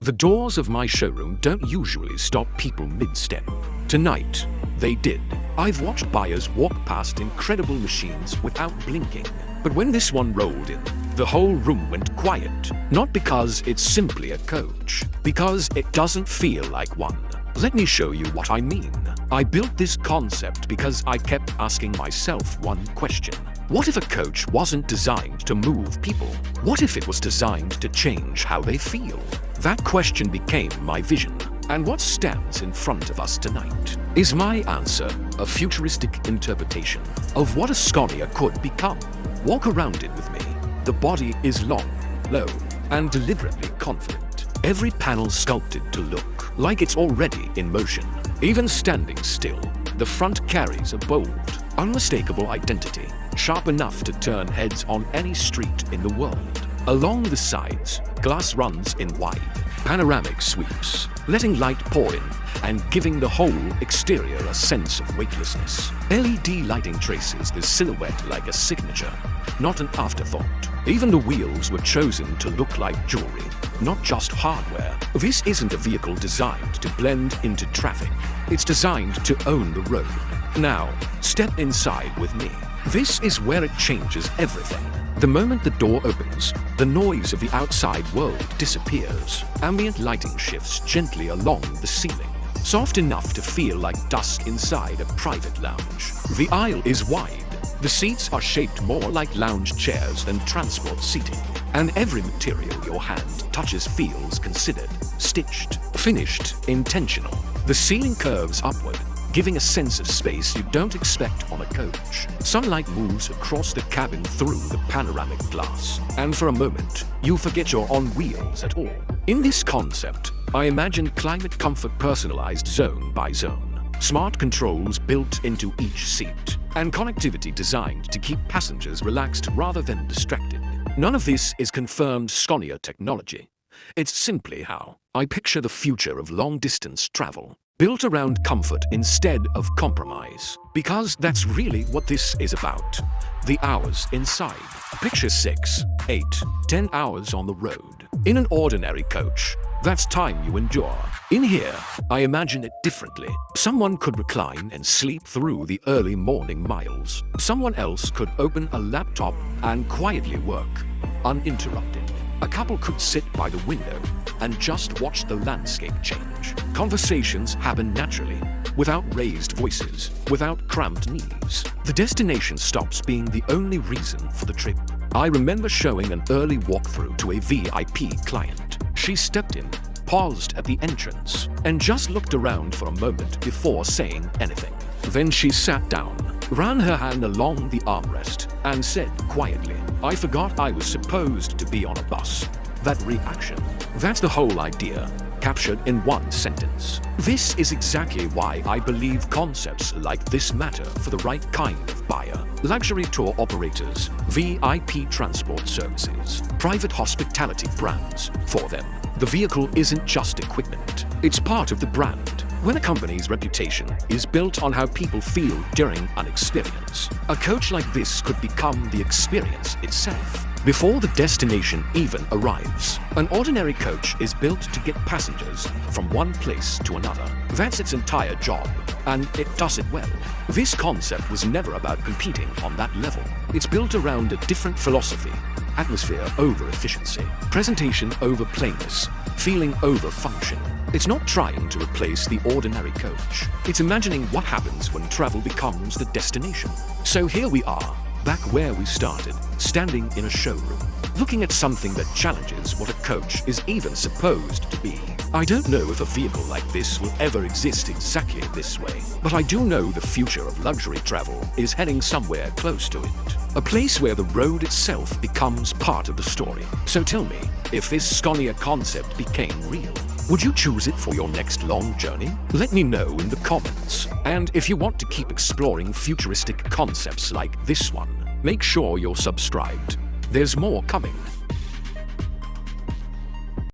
The doors of my showroom don't usually stop people mid-step. Tonight, they did. I've watched buyers walk past incredible machines without blinking. But when this one rolled in, the whole room went quiet. Not because it's simply a coach, because it doesn't feel like one. Let me show you what I mean. I built this concept because I kept asking myself one question. What if a coach wasn't designed to move people? What if it was designed to change how they feel? That question became my vision. And what stands in front of us tonight is my answer, a futuristic interpretation of what a Scania could become. Walk around it with me. The body is long, low, and deliberately confident. Every panel sculpted to look like it's already in motion. Even standing still, the front carries a bold, unmistakable identity, sharp enough to turn heads on any street in the world. Along the sides, glass runs in wide, panoramic sweeps, letting light pour in and giving the whole exterior a sense of weightlessness. LED lighting traces the silhouette like a signature, not an afterthought. Even the wheels were chosen to look like jewelry, not just hardware. This isn't a vehicle designed to blend into traffic. It's designed to own the road. Now, step inside with me. This is where it changes everything. The moment the door opens, the noise of the outside world disappears. Ambient lighting shifts gently along the ceiling, soft enough to feel like dusk inside a private lounge. The aisle is wide. The seats are shaped more like lounge chairs than transport seating, and every material your hand touches feels considered, stitched, finished, intentional. The ceiling curves upward, giving a sense of space you don't expect on a coach. Sunlight moves across the cabin through the panoramic glass, and for a moment, you forget you're on wheels at all. In this concept, I imagine climate comfort personalized zone by zone. Smart controls built into each seat, and connectivity designed to keep passengers relaxed rather than distracted. None of this is confirmed Scania technology. It's simply how I picture the future of long-distance travel, built around comfort instead of compromise. Because that's really what this is about. The hours inside. Picture 6, 8, 10 hours on the road. In an ordinary coach, that's time you endure. In here, I imagine it differently. Someone could recline and sleep through the early morning miles. Someone else could open a laptop and quietly work, uninterrupted. A couple could sit by the window and just watch the landscape change. Conversations happen naturally, without raised voices, without cramped knees. The destination stops being the only reason for the trip. I remember showing an early walkthrough to a VIP client. She stepped in, paused at the entrance, and just looked around for a moment before saying anything. Then she sat down, ran her hand along the armrest, and said quietly, "I forgot I was supposed to be on a bus." That reaction. That's the whole idea, captured in one sentence. This is exactly why I believe concepts like this matter for the right kind of buyer. Luxury tour operators, VIP transport services, private hospitality brands. For them, the vehicle isn't just equipment, it's part of the brand. When a company's reputation is built on how people feel during an experience, a coach like this could become the experience itself. Before the destination even arrives, an ordinary coach is built to get passengers from one place to another. That's its entire job, and it does it well. This concept was never about competing on that level. It's built around a different philosophy: atmosphere over efficiency, presentation over plainness, feeling over function. It's not trying to replace the ordinary coach. It's imagining what happens when travel becomes the destination. So here we are, back where we started, standing in a showroom, looking at something that challenges what a coach is even supposed to be. I don't know if a vehicle like this will ever exist exactly this way, but I do know the future of luxury travel is heading somewhere close to it. A place where the road itself becomes part of the story. So tell me, if this Scania concept became real, would you choose it for your next long journey? Let me know in the comments. And if you want to keep exploring futuristic concepts like this one, make sure you're subscribed. There's more coming.